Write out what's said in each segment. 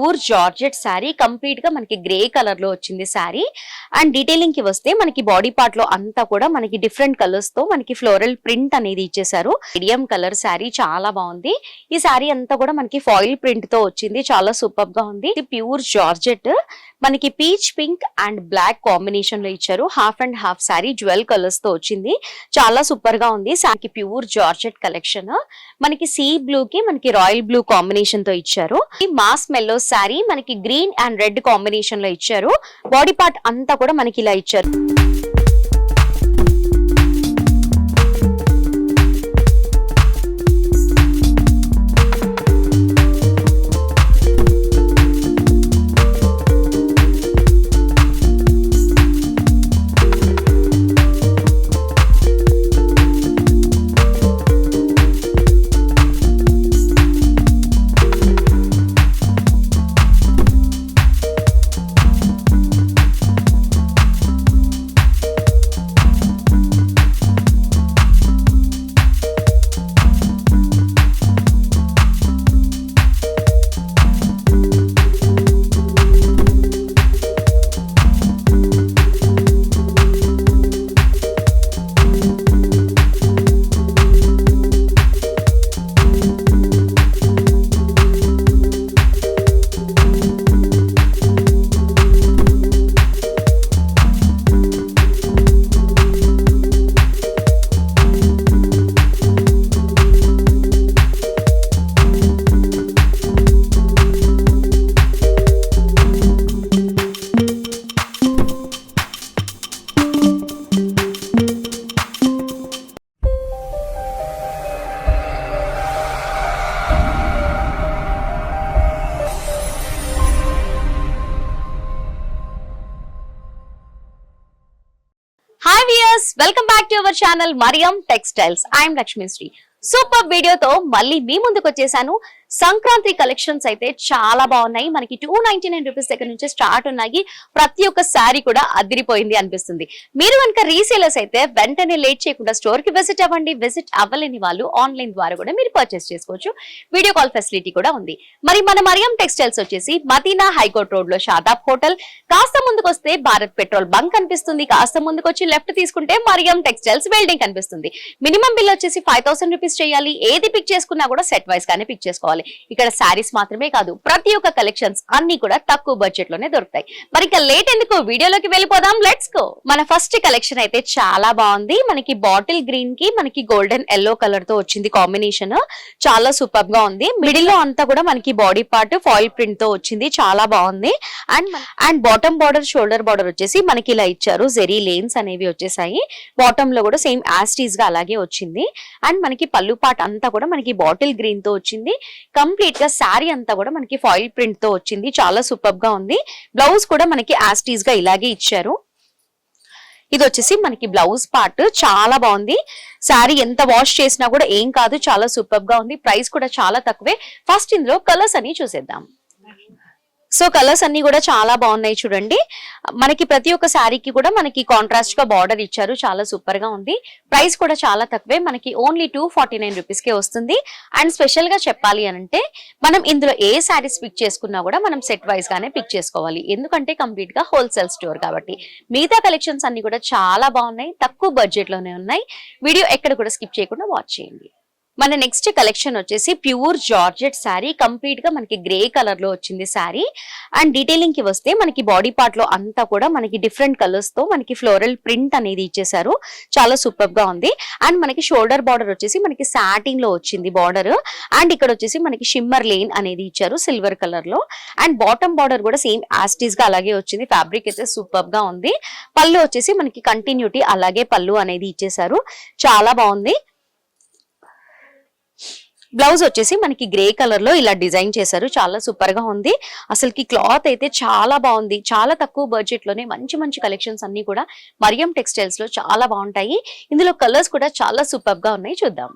Poor georgette sari complete గా మనకి grey colour లో వచ్చింది శారీ. అండ్ డీటెయిలింగ్ కి వస్తే మనకి బాడీ పార్ట్ లో అంతా కూడా మనకి డిఫరెంట్ కలర్స్ తో మనకి ఫ్లోరల్ ప్రింట్ అనేది ఇచ్చేసారు. మీడియం కలర్ శారీ చాలా బాగుంది. ఈ శారీ అంతా కూడా మనకి ఫాయిల్ ప్రింట్ తో వచ్చింది, చాలా సూపర్ గా ఉంది. ప్యూర్ జార్జెట్ మనకి peach pink and black combination లో ఇచ్చారు. Half and half sari jewel colours తో వచ్చింది, చాలా సూపర్ గా ఉంది. శారీ ప్యూర్ జార్జెట్ కలెక్షన్ మనకి సీ బ్లూ కి మనకి రాయల్ బ్లూ కాంబినేషన్ తో ఇచ్చారు. ఈ మాస్ మెల్లో శారీ మనకి గ్రీన్ అండ్ రెడ్ కాంబినేషన్ లో ఇచ్చారు. బాడీ పార్ట్ అంతా కూడా మనకి ఇలా ఇచ్చారు. Hi viewers, welcome back to our channel Mariyam textiles. I'm Lakshmisri. Super వీడియోతో మళ్ళీ మీ ముందుకు వచ్చేసాను. సంక్రాంతి కలెక్షన్స్ అయితే చాలా బాగున్నాయి. మనకి 299 రూపీస్ దగ్గర నుంచి స్టార్ట్ ఉన్నాయి. ప్రతి ఒక్క శారీ కూడా అదిరిపోయింది అనిపిస్తుంది. మీరు కనుక రీసేలర్స్ అయితే వెంటనే లేట్ చేయకుండా స్టోర్ కి విజిట్ అవ్వండి. విజిట్ అవ్వలేని వాళ్ళు ఆన్లైన్ ద్వారా కూడా మీరు పర్చేస్ చేసుకోవచ్చు. వీడియో కాల్ ఫెసిలిటీ కూడా ఉంది. మరి మన మరియం టెక్స్టైల్స్ వచ్చేసి మదీనా హైకోర్ట్ రోడ్ లో షాదాబ్ హోటల్, కాస్త ముందుకు వస్తే భారత్ పెట్రోల్ బంక్ కనిపిస్తుంది. కాస్త ముందుకు వచ్చి లెఫ్ట్ తీసుకుంటే మరియం టెక్స్టైల్స్ బిల్డింగ్ కనిపిస్తుంది. మినిమం బిల్ వచ్చేసి 5000 రూపీస్ చేయాలి. ఏది పిక్ చేసుకున్నా కూడా సెట్ వైస్ గానే పిక్ చేసుకోవాలి. ఇక్కడ శారీస్ మాత్రమే కాదు, ప్రతి ఒక్క కలెక్షన్స్ అన్ని కూడా తక్కువ బడ్జెట్ లోనే దొరుకుతాయి. మరి ఇక లేట్ ఎందుకు, వీడియోలోకి వెళ్ళిపోదాం. Let's go. మన ఫస్ట్ కలెక్షన్ అయితే చాలా బాగుంది. మనకి బాటిల్ గ్రీన్ కి మనకి గోల్డెన్ ఎల్లో కలర్ తో వచ్చింది కాంబినేషన్, చాలా సూపర్ గా ఉంది. మిడిల్ లో అంతా కూడా మనకి బాడీ పార్ట్ ఫాయిల్ ప్రింట్ తో వచ్చింది, చాలా బాగుంది. And bottom border, shoulder border వచ్చేసి మనకి ఇలా ఇచ్చారు. జెరీ లేన్స్ అనేవి వచ్చేసాయి. బాటమ్ లో కూడా సేమ్ యాస్టీస్ గా అలాగే వచ్చింది. అండ్ మనకి పళ్ళు పార్ట్ అంతా కూడా మనకి బాటిల్ గ్రీన్ తో వచ్చింది. కంప్లీట్ గా శారీ అంతా కూడా మనకి ఫాయిల్ ప్రింట్ తో వచ్చింది, చాలా సూపర్ గా ఉంది. బ్లౌజ్ కూడా మనకి యాస్టీస్ గా ఇలాగే ఇచ్చారు. ఇది వచ్చేసి మనకి బ్లౌజ్ పార్ట్, చాలా బాగుంది. శారీ ఎంత వాష్ చేసినా కూడా ఏం కాదు, చాలా సూపర్ గా ఉంది. ప్రైస్ కూడా చాలా తక్కువే. ఫస్ట్ ఇందులో కలర్స్ అని చూసేద్దాం. సో కలర్స్ అన్ని కూడా చాలా బాగున్నాయి చూడండి. మనకి ప్రతి ఒక్క శారీకి కూడా మనకి కాంట్రాస్ట్ గా బార్డర్ ఇచ్చారు, చాలా సూపర్ గా ఉంది. ప్రైస్ కూడా చాలా తక్కువే, మనకి ఓన్లీ 249 రూపీస్ కే వస్తుంది. అండ్ స్పెషల్ గా చెప్పాలి అంటే మనం ఇందులో ఏ శారీస్ పిక్ చేసుకున్నా కూడా మనం సెట్ వైజ్ గానే పిక్ చేసుకోవాలి. ఎందుకంటే కంప్లీట్ గా హోల్సేల్ స్టోర్ కాబట్టి. మిగతా కలెక్షన్స్ అన్ని కూడా చాలా బాగున్నాయి, తక్కువ బడ్జెట్ లోనే ఉన్నాయి. వీడియో ఎక్కడ కూడా స్కిప్ చేయకుండా వాచ్ చేయండి. మన నెక్స్ట్ కలెక్షన్ వచ్చేసి ప్యూర్ జార్జెట్ శారీ, కంప్లీట్ గా మనకి గ్రే కలర్ లో వచ్చింది శారీ. అండ్ డీటెయిలింగ్ కి వస్తే మనకి బాడీ పార్ట్ లో అంతా కూడా మనకి డిఫరెంట్ కలర్స్ తో మనకి ఫ్లోరల్ ప్రింట్ అనేది ఇచ్చేసారు, చాలా సూపర్ గా ఉంది. అండ్ మనకి షోల్డర్ బార్డర్ వచ్చేసి మనకి సాటిన్ లో వచ్చింది బార్డర్. అండ్ ఇక్కడ వచ్చేసి మనకి షిమ్మర్ లేన్ అనేది ఇచ్చారు సిల్వర్ కలర్ లో. అండ్ బాటమ్ బార్డర్ కూడా సేమ్ యాస్టీస్ గా అలాగే వచ్చింది. ఫ్యాబ్రిక్ అయితే సూపర్ గా ఉంది. పళ్ళు వచ్చేసి మనకి కంటిన్యూటీ అలాగే పళ్ళు అనేది ఇచ్చేసారు, చాలా బాగుంది. బ్లౌజ్ వచ్చేసి మనకి గ్రే కలర్ లో ఇలా డిజైన్ చేశారు, చాలా సూపర్ గా ఉంది. అసలుకి క్లాత్ అయితే చాలా బాగుంది. చాలా తక్కువ బడ్జెట్ లోనే మంచి మంచి కలెక్షన్స్ అన్ని కూడా మరియం టెక్స్టైల్స్ లో చాలా బాగుంటాయి. ఇందులో కలర్స్ కూడా చాలా సూపర్ గా ఉన్నాయి, చూద్దాం.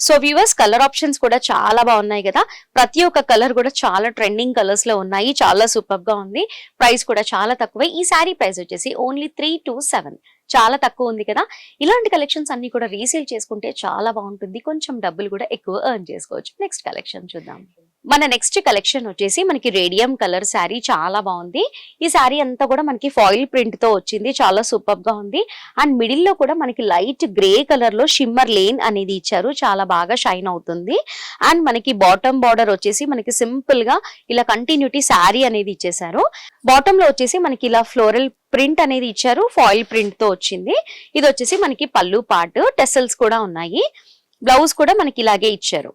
సో వ్యూవర్స్, కలర్ ఆప్షన్స్ కూడా చాలా బాగున్నాయి కదా. ప్రతి ఒక్క కలర్ కూడా చాలా ట్రెండింగ్ కలర్స్ లో ఉన్నాయి, చాలా సూపర్ గా ఉంది. ప్రైస్ కూడా చాలా తక్కువే. ఈ శారీ ప్రైస్ వచ్చేసి ఓన్లీ 327, చాలా తక్కువ ఉంది కదా. ఇలాంటి కలెక్షన్స్ అన్ని కూడా రీసేల్ చేసుకుంటే చాలా బాగుంటుంది, కొంచెం డబ్బులు కూడా ఎక్కువ ఎర్న్ చేసుకోవచ్చు. నెక్స్ట్ కలెక్షన్ చూద్దాం. మన నెక్స్ట్ కలెక్షన్ వచ్చేసి మనకి రేడియం కలర్ శారీ చాలా బాగుంది. ఈ శారీ అంతా కూడా మనకి ఫాయిల్ ప్రింట్ తో వచ్చింది, చాలా సూపర్ గా ఉంది. అండ్ మిడిల్ లో కూడా మనకి లైట్ గ్రే కలర్ లో షిమ్మర్ లేన్ అనేది ఇచ్చారు, చాలా బాగా షైన్ అవుతుంది. అండ్ మనకి బాటమ్ బార్డర్ వచ్చేసి మనకి సింపుల్ గా ఇలా కంటిన్యూటీ శారీ అనేది ఇచ్చేసారు. బాటమ్ లో వచ్చేసి మనకి ఇలా ఫ్లోరల్ ప్రింట్ అనేది ఇచ్చారు, ఫాయిల్ ప్రింట్ తో వచ్చింది. ఇది వచ్చేసి మనకి పళ్ళు పార్ట్, టెసల్స్ కూడా ఉన్నాయి. బ్లౌజ్ కూడా మనకి ఇలాగే ఇచ్చారు.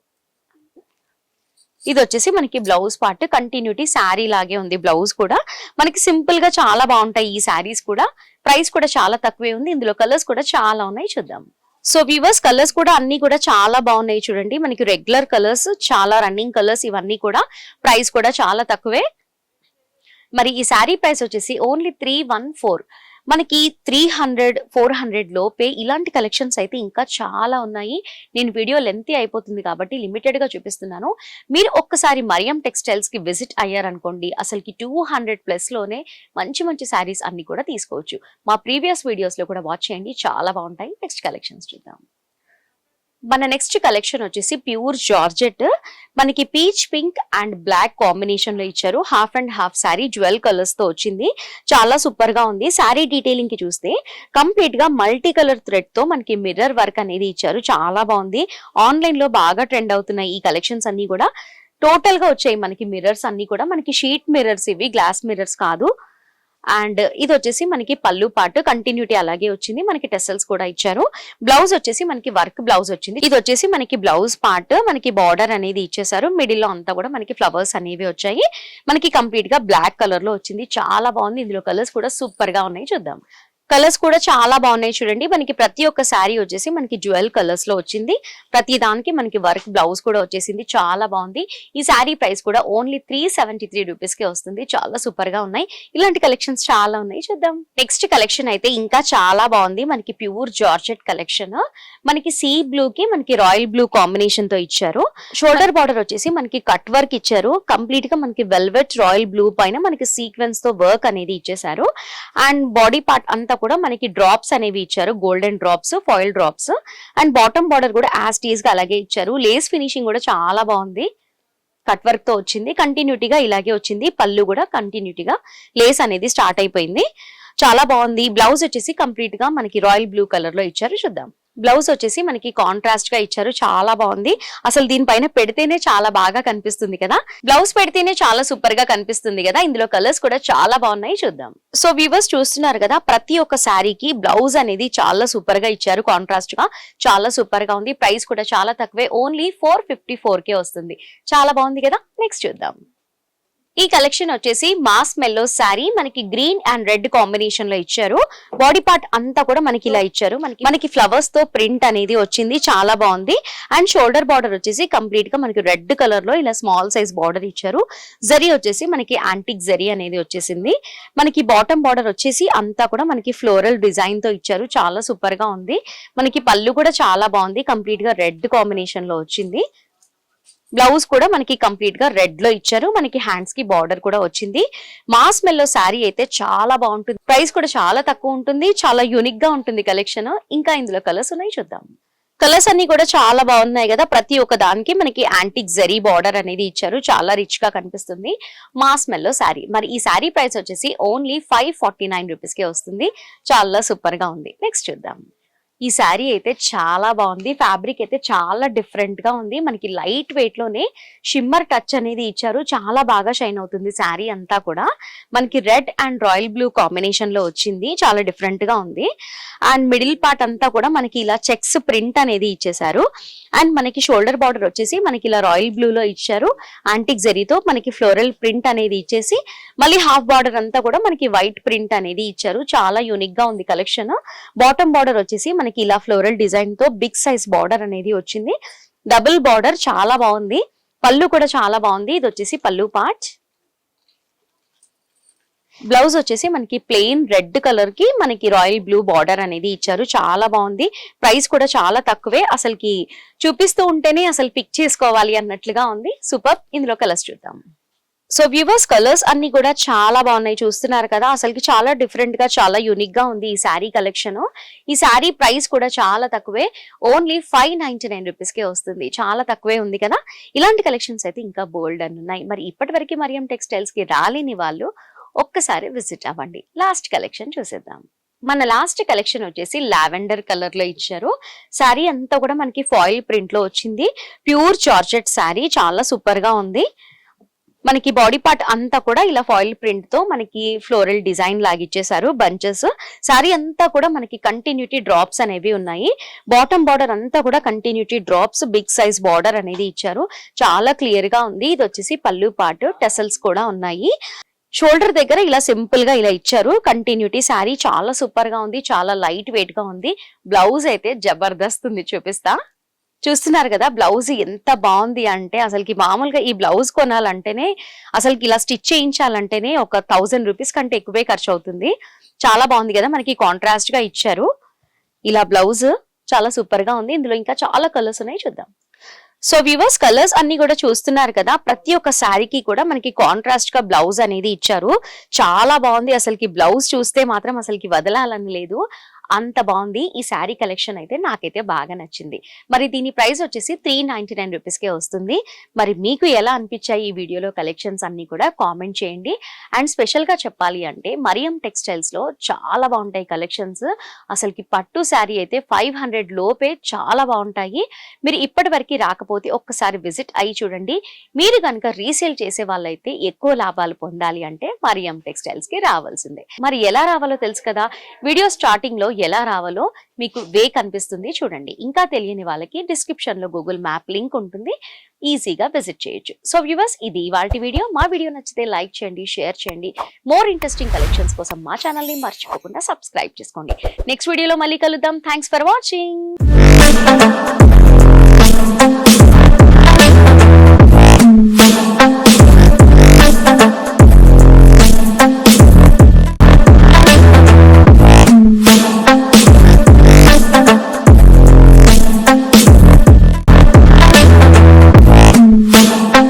ఇది వచ్చేసి మనకి బ్లౌజ్ పార్ట్, కంటిన్యూటీ శారీ లాగే ఉంది. బ్లౌజ్ కూడా మనకి సింపుల్ గా చాలా బాగుంటాయి ఈ శారీస్ కూడా. ప్రైస్ కూడా చాలా తక్కువే ఉంది. ఇందులో కలర్స్ కూడా చాలా ఉన్నాయి, చూద్దాం. సో వ్యూవర్స్, కలర్స్ కూడా అన్ని కూడా చాలా బాగున్నాయి చూడండి. మనకి రెగ్యులర్ కలర్స్, చాలా రన్నింగ్ కలర్స్, ఇవన్నీ కూడా. ప్రైస్ కూడా చాలా తక్కువే. మరి ఈ శారీ ప్రైస్ వచ్చేసి ఓన్లీ 314. మనకి 300, 400 లోపే ఇలాంటి కలెక్షన్స్ అయితే ఇంకా చాలా ఉన్నాయి. నేను వీడియో లెంతీ అయిపోతుంది కాబట్టి లిమిటెడ్ గా చూపిస్తున్నాను. మీరు ఒక్కసారి మరియం టెక్స్టైల్స్ కి విజిట్ అయ్యారనుకోండి, అసలుకి 200+ లోనే మంచి మంచి శారీస్ అన్ని కూడా తీసుకోవచ్చు. మా ప్రీవియస్ వీడియోస్ లో కూడా వాచ్ చేయండి, చాలా బాగుంటాయి. నెక్స్ట్ కలెక్షన్స్ చూద్దాం. మన నెక్స్ట్ కలెక్షన్ వచ్చేసి ప్యూర్ జార్జెట్, మనకి peach pink and black combination లో ఇచ్చారు. Half and half sari jewel colours తో వచ్చింది, చాలా సూపర్ గా ఉంది. శారీ డీటెయిలింగ్ కి చూస్తే కంప్లీట్ గా మల్టీ కలర్ థ్రెడ్ తో మనకి మిర్రర్ వర్క్ అనేది ఇచ్చారు, చాలా బాగుంది. ఆన్లైన్ లో బాగా ట్రెండ్ అవుతున్నాయి ఈ కలెక్షన్స్ అన్ని కూడా. టోటల్ గా వచ్చాయి మనకి మిర్రర్స్ అన్ని కూడా. మనకి షీట్ మిర్రర్స్, ఇవి గ్లాస్ మిర్రర్స్ కాదు. అండ్ ఇది వచ్చేసి మనకి పళ్ళు పార్ట్, కంటిన్యూటీ అలాగే వచ్చింది. మనకి టెసల్స్ కూడా ఇచ్చారు. బ్లౌజ్ వచ్చేసి మనకి వర్క్ బ్లౌజ్ వచ్చింది. ఇది వచ్చేసి మనకి బ్లౌజ్ పార్ట్, మనకి బార్డర్ అనేది ఇచ్చేసారు. మిడిల్ లో అంతా కూడా మనకి ఫ్లవర్స్ అనేవి వచ్చాయి. మనకి కంప్లీట్ గా బ్లాక్ కలర్ లో వచ్చింది, చాలా బాగుంది. ఇందులో కలర్స్ కూడా సూపర్ గా ఉన్నాయి, చూద్దాం. కలర్స్ కూడా చాలా బాగున్నాయి చూడండి. మనకి ప్రతి ఒక్క శారీ వచ్చేసి మనకి జ్యువెల్ కలర్స్ లో వచ్చింది. ప్రతి దానికి మనకి వర్క్ బ్లౌజ్ కూడా వచ్చేసింది, చాలా బాగుంది. ఈ శారీ ప్రైస్ కూడా ఓన్లీ 373 రూపీస్ కి వస్తుంది, చాలా సూపర్ గా ఉన్నాయి. ఇలాంటి కలెక్షన్స్ చాలా ఉన్నాయి, చూద్దాం. నెక్స్ట్ కలెక్షన్ అయితే ఇంకా చాలా బాగుంది. మనకి ప్యూర్ జార్జెట్ కలెక్షన్, మనకి సీ బ్లూ కి మనకి రాయల్ బ్లూ కాంబినేషన్ తో ఇచ్చారు. షోల్డర్ బార్డర్ వచ్చేసి మనకి కట్ వర్క్ ఇచ్చారు. కంప్లీట్ గా మనకి వెల్వెట్ రాయల్ బ్లూ పైన మనకి సీక్వెన్స్ తో వర్క్ అనేది ఇచ్చేసారు. అండ్ బాడీ పార్ట్ అంతా కూడా మనకి డ్రాప్స్ అనేవి ఇచ్చారు, golden drops, foil drops. And bottom border కూడా యాజ్ టీజ్ గా అలాగే ఇచ్చారు. లేస్ ఫినిషింగ్ కూడా చాలా బాగుంది, కట్ వర్క్ తో వచ్చింది. కంటిన్యూటీగా ఇలాగే వచ్చింది. పళ్ళు కూడా కంటిన్యూటీగా లేస్ అనేది స్టార్ట్ అయిపోయింది, చాలా బాగుంది. బ్లౌజ్ వచ్చేసి కంప్లీట్ గా మనకి రాయల్ బ్లూ కలర్ లో ఇచ్చారు, చూద్దాం. బ్లౌజ్ వచ్చేసి మనకి కాంట్రాస్ట్ గా ఇచ్చారు, చాలా బాగుంది. అసలు దీనిపైన పెడితేనే చాలా బాగా కనిపిస్తుంది కదా, బ్లౌజ్ పెడితేనే చాలా సూపర్ గా కనిపిస్తుంది కదా. ఇందులో కలర్స్ కూడా చాలా బాగున్నాయి, చూద్దాం. సో వ్యూవర్స్ చూస్తున్నారు కదా, ప్రతి ఒక్క శారీకి బ్లౌజ్ అనేది చాలా సూపర్ గా ఇచ్చారు, కాంట్రాస్ట్ గా చాలా సూపర్ గా ఉంది. ప్రైస్ కూడా చాలా తక్కువే, ఓన్లీ 454 కే వస్తుంది, చాలా బాగుంది కదా. నెక్స్ట్ చూద్దాం. ఈ కలెక్షన్ వచ్చేసి మాస్ మెల్లో శారీ, మనకి గ్రీన్ అండ్ రెడ్ కాంబినేషన్ లో ఇచ్చారు. బాడీ పార్ట్ అంతా కూడా మనకి ఇలా ఇచ్చారు. మనకి ఫ్లవర్స్ తో ప్రింట్ అనేది వచ్చింది, చాలా బాగుంది. అండ్ షోల్డర్ బార్డర్ వచ్చేసి కంప్లీట్ గా మనకి రెడ్ కలర్ లో ఇలా స్మాల్ సైజ్ బార్డర్ ఇచ్చారు. జరీ వచ్చేసి మనకి యాంటిక్ జరీ అనేది వచ్చేసింది. మనకి బాటమ్ బార్డర్ వచ్చేసి అంతా కూడా మనకి ఫ్లోరల్ డిజైన్ తో ఇచ్చారు, చాలా సూపర్ గా ఉంది. మనకి పళ్ళు కూడా చాలా బాగుంది, కంప్లీట్ గా రెడ్ కాంబినేషన్ లో వచ్చింది. బ్లౌజ్ కూడా మనకి కంప్లీట్ గా రెడ్ లో ఇచ్చారు. మనకి హ్యాండ్స్ కి బార్డర్ కూడా వచ్చింది. మాస్ మెల్లో శారీ అయితే చాలా బాగుంటుంది. ప్రైస్ కూడా చాలా తక్కువ ఉంటుంది, చాలా యూనిక్ గా ఉంటుంది కలెక్షన్. ఇంకా ఇందులో కలర్స్ ఉన్నాయి, చూద్దాం. కలర్స్ అన్ని కూడా చాలా బాగున్నాయి కదా. ప్రతి ఒక్క దానికి మనకి యాంటిక్ జరీ బార్డర్ అనేది ఇచ్చారు, చాలా రిచ్ గా కనిపిస్తుంది. మాస్ మెల్లో శారీ. మరి ఈ శారీ ప్రైస్ వచ్చేసి ఓన్లీ 549 రూపీస్ కే వస్తుంది, చాలా సూపర్ గా ఉంది. నెక్స్ట్ చూద్దాం. ఈ శారీ అయితే చాలా బాగుంది. ఫ్యాబ్రిక్ అయితే చాలా డిఫరెంట్ గా ఉంది. మనకి లైట్ వెయిట్ లోనే షిమ్మర్ టచ్ అనేది ఇచ్చారు, చాలా బాగా షైన్ అవుతుంది శారీ అంతా కూడా. మనకి red and royal blue combination లో వచ్చింది, చాలా డిఫరెంట్ గా ఉంది. అండ్ మిడిల్ పార్ట్ అంతా కూడా మనకి ఇలా చెక్స్ ప్రింట్ అనేది ఇచ్చేసారు. అండ్ మనకి షోల్డర్ బార్డర్ వచ్చేసి మనకి ఇలా రాయల్ బ్లూ లో ఇచ్చారు. యాంటిక్ జరీతో మనకి ఫ్లోరల్ ప్రింట్ అనేది ఇచ్చేసి మళ్ళీ హాఫ్ బార్డర్ అంతా కూడా మనకి వైట్ ప్రింట్ అనేది ఇచ్చారు, చాలా యూనిక్ గా ఉంది కలెక్షన్. బాటమ్ బార్డర్ వచ్చేసి మనకి ఇలా ఫ్లోరల్ డిజైన్ తో బిగ్ సైజ్ బార్డర్ అనేది వచ్చింది. డబుల్ బార్డర్, చాలా బాగుంది. పళ్ళు కూడా చాలా బాగుంది. ఇది వచ్చేసి పళ్ళు పార్ట్. బ్లౌజ్ వచ్చేసి మనకి ప్లెయిన్ రెడ్ కలర్ కి మనకి రాయల్ బ్లూ బార్డర్ అనేది ఇచ్చారు, చాలా బాగుంది. ప్రైస్ కూడా చాలా తక్కువే, అసలుకి చూపిస్తూ ఉంటేనే అసలు పిక్ చేసుకోవాలి అన్నట్లుగా ఉంది. సూపర్. ఇందులో కలర్స్ చూద్దాం. సో వ్యూవర్స్ కలర్స్ అన్ని కూడా చాలా బాగున్నాయి, చూస్తున్నారు కదా. అసలుకి చాలా డిఫరెంట్ గా చాలా యూనిక్ గా ఉంది ఈ శారీ కలెక్షన్. ఈ శారీ ప్రైస్ కూడా చాలా తక్కువే, ఓన్లీ 599 రూపీస్ కే వస్తుంది. చాలా తక్కువే ఉంది కదా. ఇలాంటి కలెక్షన్స్ అయితే ఇంకా బోల్డ్ అని ఉన్నాయి. మరి ఇప్పటి వరకు మరియం టెక్స్టైల్స్ కి రాలేని వాళ్ళు ఒక్కసారి విజిట్ అవ్వండి. లాస్ట్ కలెక్షన్ చూసేద్దాం. మన లాస్ట్ కలెక్షన్ వచ్చేసి లావెండర్ కలర్ లో ఇచ్చారు. శారీ అంతా కూడా మనకి ఫాయిల్ ప్రింట్ లో వచ్చింది. ప్యూర్ జార్జెట్ శారీ, చాలా సూపర్ గా ఉంది. మనకి బాడీ పార్ట్ అంతా కూడా ఇలా ఫాయిల్ ప్రింట్ తో మనకి ఫ్లోరల్ డిజైన్ లాగిచ్చేసారు, బంచెస్. శారీ అంతా కూడా మనకి కంటిన్యూటీ డ్రాప్స్ అనేవి ఉన్నాయి. బాటమ్ బార్డర్ అంతా కూడా continuity drops, big size border అనేది ఇచ్చారు. చాలా క్లియర్ గా ఉంది. ఇది వచ్చేసి పళ్ళు పార్ట్, టెసల్స్ కూడా ఉన్నాయి. షోల్డర్ దగ్గర ఇలా సింపుల్ గా ఇలా ఇచ్చారు. కంటిన్యూటీ శారీ చాలా సూపర్ గా ఉంది, చాలా లైట్ వెయిట్ గా ఉంది. బ్లౌజ్ అయితే జబర్దస్త్ ఉంది, చూపిస్తా. చూస్తున్నారు కదా బ్లౌజ్ ఎంత బాగుంది అంటే, అసలుకి మామూలుగా ఈ బ్లౌజ్ కొనాలంటేనే, అసలుకి ఇలా స్టిచ్ చేయించాలంటేనే ఒక 1000 రూపీస్ కంటే ఎక్కువే ఖర్చు అవుతుంది. చాలా బాగుంది కదా, మనకి కాంట్రాస్ట్ గా ఇచ్చారు. ఇలా బ్లౌజ్ చాలా సూపర్ గా ఉంది. ఇందులో ఇంకా చాలా కలర్స్ ఉన్నాయి, చూద్దాం. సో వ్యూవర్స్ కలర్స్ అన్ని కూడా చూస్తున్నారు కదా. ప్రతి ఒక్క శారీకి కూడా మనకి కాంట్రాస్ట్ గా బ్లౌజ్ అనేది ఇచ్చారు. చాలా బాగుంది. అసలుకి బ్లౌజ్ చూస్తే మాత్రం అసలుకి వదలాలని లేదు, అంత బాగుంది. ఈ శారీ కలెక్షన్ అయితే నాకైతే బాగా నచ్చింది. మరి దీని ప్రైస్ వచ్చేసి 399 రూపీస్ కే వస్తుంది. మరి మీకు ఎలా అనిపించాయి ఈ వీడియోలో కలెక్షన్స్ అన్ని కూడా కామెంట్ చేయండి. అండ్ స్పెషల్ గా చెప్పాలి అంటే మరియం టెక్స్టైల్స్ లో చాలా బాగుంటాయి కలెక్షన్స్. అసలుకి పట్టు శారీ అయితే 500 లోపే చాలా బాగుంటాయి. మీరు ఇప్పటి వరకు రాకపోతే ఒక్కసారి విజిట్ అయ్యి చూడండి. మీరు కనుక రీసేల్ చేసే వాళ్ళైతే ఎక్కువ లాభాలు పొందాలి అంటే మరియం టెక్స్టైల్స్ కి రావాల్సిందే. మరి ఎలా రావాలో తెలుసు కదా. వీడియో స్టార్టింగ్ లో ఎలా రావాలో మీకు వే కనిపిస్తుంది, చూడండి. ఇంకా తెలియని వాళ్ళకి డిస్క్రిప్షన్ లో గూగుల్ మ్యాప్ లింక్ ఉంటుంది, ఈజీగా విజిట్ చేయొచ్చు. సో వ్యూవర్స్ ఇది ఇవాల్టి వీడియో. మా వీడియో నచ్చితే లైక్ చేయండి, షేర్ చేయండి. మోర్ ఇంట్రెస్టింగ్ కలెక్షన్స్ కోసం మా ఛానల్ ని మర్చిపోకుండా సబ్స్క్రైబ్ చేసుకోండి. నెక్స్ట్ వీడియోలో మళ్ళీ కలుద్దాం. Thanks for watching.